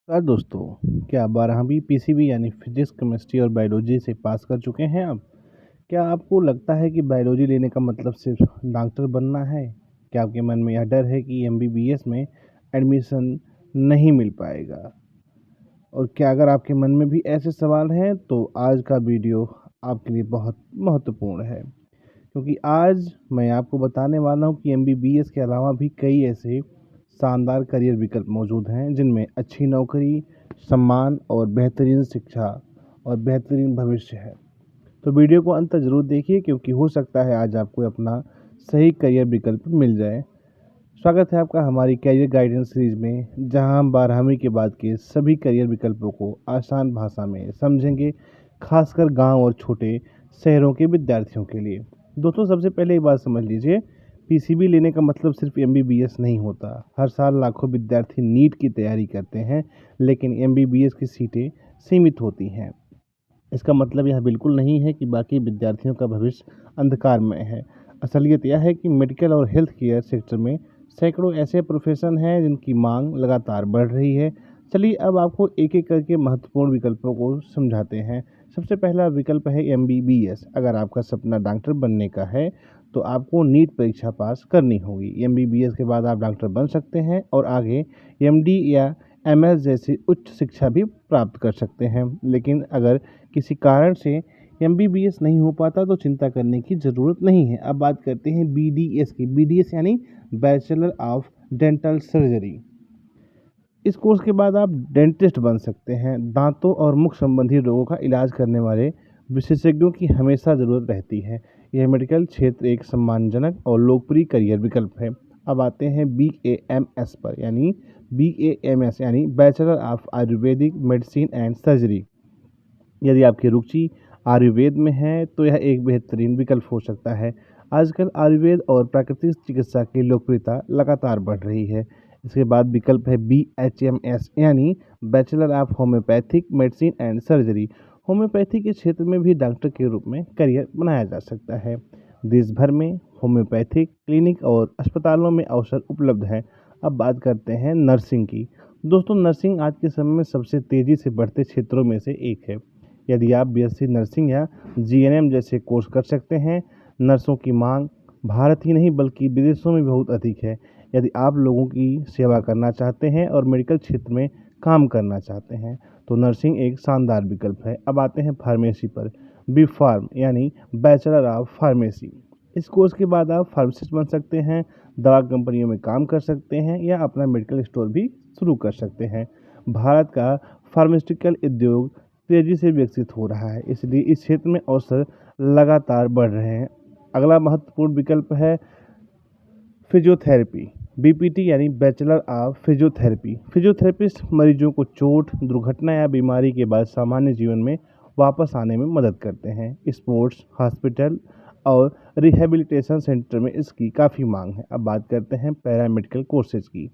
दोस्तों, क्या 12वीं पीसीबी यानी फिजिक्स, केमिस्ट्री और बायोलॉजी से पास कर चुके हैं आप? क्या आपको लगता है कि बायोलॉजी लेने का मतलब सिर्फ डॉक्टर बनना है? क्या आपके मन में यह डर है कि एमबीबीएस में एडमिशन नहीं मिल पाएगा? और क्या अगर आपके मन में भी ऐसे सवाल हैं तो आज का वीडियो आपके लिए बहुत महत्वपूर्ण है, क्योंकि आज मैं आपको बताने वाला हूं कि एमबीबीएस के अलावा भी कई ऐसे शानदार करियर विकल्प मौजूद हैं जिनमें अच्छी नौकरी, सम्मान और बेहतरीन शिक्षा और बेहतरीन भविष्य है। तो वीडियो को अंत तक ज़रूर देखिए, क्योंकि हो सकता है आज आपको अपना सही करियर विकल्प मिल जाए। स्वागत है आपका हमारी करियर गाइडेंस सीरीज में, जहां हम 12वीं के बाद के सभी करियर विकल्पों को आसान भाषा में समझेंगे, खासकर गांव और छोटे शहरों के विद्यार्थियों के लिए। दोस्तों, सबसे पहले एक बात समझ लीजिए, पीसीबी लेने का मतलब सिर्फ एमबीबीएस नहीं होता। हर साल लाखों विद्यार्थी नीट की तैयारी करते हैं, लेकिन एमबीबीएस की सीटें सीमित होती हैं। इसका मतलब यह बिल्कुल नहीं है कि बाकी विद्यार्थियों का भविष्य अंधकार में है। असलियत यह है कि मेडिकल और हेल्थ केयर सेक्टर में सैकड़ों ऐसे प्रोफेशन हैं जिनकी मांग लगातार बढ़ रही है। चलिए अब आपको एक एक करके महत्वपूर्ण विकल्पों को समझाते हैं। सबसे पहला विकल्प है एमबीबीएस। अगर आपका सपना डॉक्टर बनने का है तो आपको नीट परीक्षा पास करनी होगी। एमबीबीएस के बाद आप डॉक्टर बन सकते हैं और आगे एमडी या एमएस जैसी उच्च शिक्षा भी प्राप्त कर सकते हैं। लेकिन अगर किसी कारण से एमबीबीएस नहीं हो पाता तो चिंता करने की ज़रूरत नहीं है। अब बात करते हैं बीडीएस की। बीडीएस यानी बैचलर ऑफ डेंटल सर्जरी। इस कोर्स के बाद आप डेंटिस्ट बन सकते हैं। दांतों और मुख संबंधी रोगों का इलाज करने वाले विशेषज्ञों की हमेशा ज़रूरत रहती है। यह मेडिकल क्षेत्र एक सम्मानजनक और लोकप्रिय करियर विकल्प है। अब आते हैं BAMS पर, यानी BAMS यानी bachelor of Ayurvedic medicine and surgery. यदि आपकी रुचि आयुर्वेद में है तो यह एक बेहतरीन विकल्प हो सकता है। आजकल आयुर्वेद और प्राकृतिक चिकित्सा की लोकप्रियता लगातार बढ़ रही है। इसके बाद विकल्प है BHMS यानी bachelor of homeopathic medicine and surgery. Homeopathy के क्षेत्र में भी डॉक्टर के रूप में करियर बनाया जा सकता है। देश भर में होम्योपैथिक क्लिनिक और अस्पतालों में अवसर उपलब्ध हैं। अब बात करते हैं नर्सिंग की। दोस्तों, नर्सिंग आज के समय में सबसे तेज़ी से बढ़ते क्षेत्रों में से एक है। यदि आप बीएससी नर्सिंग या जीएनएम जैसे कोर्स कर सकते हैं। नर्सों की मांग भारत ही नहीं बल्कि विदेशों में बहुत अधिक है। यदि आप लोगों की सेवा करना चाहते हैं और मेडिकल क्षेत्र में काम करना चाहते हैं तो नर्सिंग एक शानदार विकल्प है। अब आते हैं फार्मेसी पर। बी फार्म यानी बैचलर ऑफ फार्मेसी। इस कोर्स के बाद आप फार्मासिस्ट बन सकते हैं, दवा कंपनियों में काम कर सकते हैं या अपना मेडिकल स्टोर भी शुरू कर सकते हैं। भारत का फार्मास्यूटिकल उद्योग तेज़ी से विकसित हो रहा है, इसलिए इस क्षेत्र में अवसर लगातार बढ़ रहे हैं। अगला महत्वपूर्ण विकल्प है फिजियोथेरेपी। बीपीटी यानी बैचलर ऑफ फिजियोथेरेपी। फिजियोथेरेपिस्ट मरीजों को चोट, दुर्घटना या बीमारी के बाद सामान्य जीवन में वापस आने में मदद करते हैं। स्पोर्ट्स, हॉस्पिटल और रिहेबिलिटेशन सेंटर में इसकी काफ़ी मांग है। अब बात करते हैं पैरामेडिकल कोर्सेज की।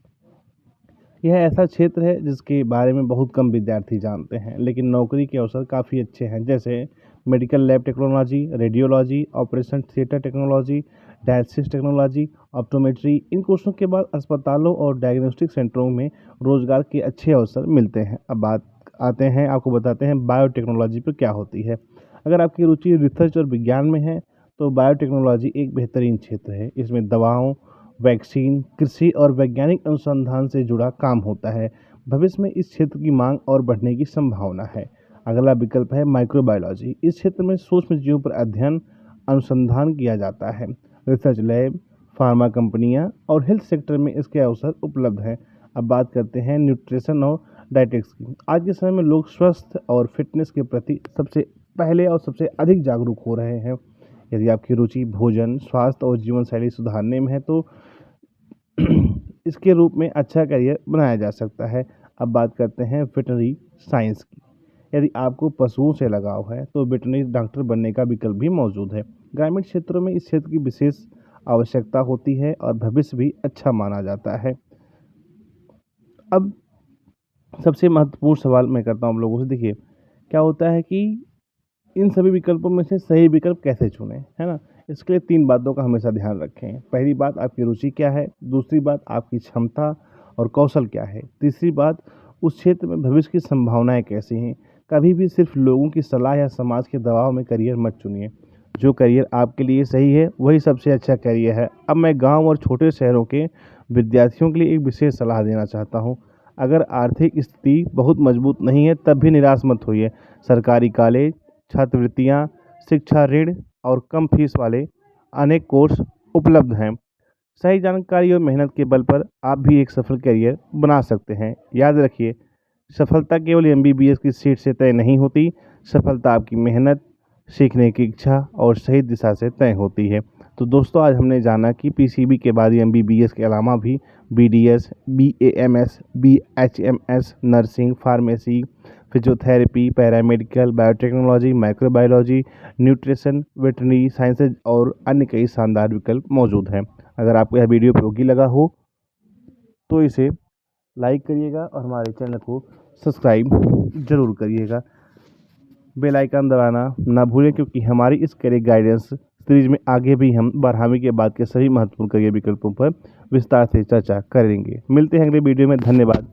यह ऐसा क्षेत्र है जिसके बारे में बहुत कम विद्यार्थी जानते हैं, लेकिन नौकरी के अवसर काफ़ी अच्छे हैं, जैसे medical lab technology, radiology, operation theatre technology, dialysis technology, optometry. इन कोर्सों के बाद अस्पतालों और डायग्नोस्टिक सेंटरों में रोजगार के अच्छे अवसर मिलते हैं। अब बात आते हैं, आपको बताते हैं बायोटेक्नोलॉजी पर क्या होती है। अगर आपकी रुचि रिसर्च और विज्ञान में है तो बायोटेक्नोलॉजी एक बेहतरीन क्षेत्र है। इसमें दवाओं, वैक्सीन, कृषि और वैज्ञानिक अनुसंधान से जुड़ा काम होता है। भविष्य में इस क्षेत्र की मांग और बढ़ने की संभावना है। अगला विकल्प है माइक्रोबायोलॉजी। इस क्षेत्र में सूक्ष्म जीवों पर अध्ययन अनुसंधान किया जाता है। रिसर्च लैब, फार्मा कंपनियां और हेल्थ सेक्टर में इसके अवसर उपलब्ध हैं। अब बात करते हैं न्यूट्रिशन और डाइटेक्स की। आज के समय में लोग स्वस्थ और फिटनेस के प्रति सबसे पहले और सबसे अधिक जागरूक हो रहे हैं। यदि आपकी रुचि भोजन, स्वास्थ्य और जीवन शैली सुधारने में है तो इसके रूप में अच्छा करियर बनाया जा सकता है। अब बात करते हैं वेटरनरी साइंस की। यदि आपको पशुओं से लगाव है तो वेटरनरी डॉक्टर बनने का विकल्प भी मौजूद है। ग्रामीण क्षेत्रों में इस क्षेत्र की विशेष आवश्यकता होती है और भविष्य भी अच्छा माना जाता है। अब सबसे महत्वपूर्ण सवाल मैं करता हूँ आप लोगों से। देखिए, क्या होता है कि इन सभी विकल्पों में से सही विकल्प कैसे चुनें, है ना? इसके लिए 3 बातों का हमेशा ध्यान रखें। पहली बात, आपकी रुचि क्या है? दूसरी बात, आपकी क्षमता और कौशल क्या है? तीसरी बात, उस क्षेत्र में भविष्य की संभावनाएं कैसी हैं। कभी भी सिर्फ लोगों की सलाह या समाज के दबाव में करियर मत चुनिए। जो करियर आपके लिए सही है वही सबसे अच्छा करियर है। अब मैं गांव और छोटे शहरों के विद्यार्थियों के लिए एक विशेष सलाह देना चाहता हूं। अगर आर्थिक स्थिति बहुत मजबूत नहीं है तब भी निराश मत होइए। सरकारी कॉलेज, छात्रवृत्तियां, शिक्षा ऋण और कम फीस वाले अनेक कोर्स उपलब्ध हैं। सही जानकारी और मेहनत के बल पर आप भी एक सफल करियर बना सकते हैं। याद रखिए, सफलता केवल एमबीबीएस की सीट से तय नहीं होती। सफलता आपकी मेहनत, सीखने की इच्छा और सही दिशा से तय होती है। तो दोस्तों, आज हमने जाना कि पीसीबी के बाद एमबीबीएस के अलावा भी BDS, BAMS, BHMS, nursing, pharmacy, physiotherapy, paramedical, biotechnology, microbiology, nutrition, veterinary sciences और अन्य कई शानदार विकल्प मौजूद हैं। अगर आपको यह वीडियो उपयोगी लगा हो तो इसे लाइक करिएगा और हमारे चैनल को सब्सक्राइब जरूर करिएगा। बेल आइकन दबाना ना भूलें, क्योंकि हमारी इस करियर गाइडेंस सीरीज में आगे भी हम 12वीं के बाद के सभी महत्वपूर्ण करियर विकल्पों पर विस्तार से चर्चा करेंगे। मिलते हैं अगले वीडियो में। धन्यवाद।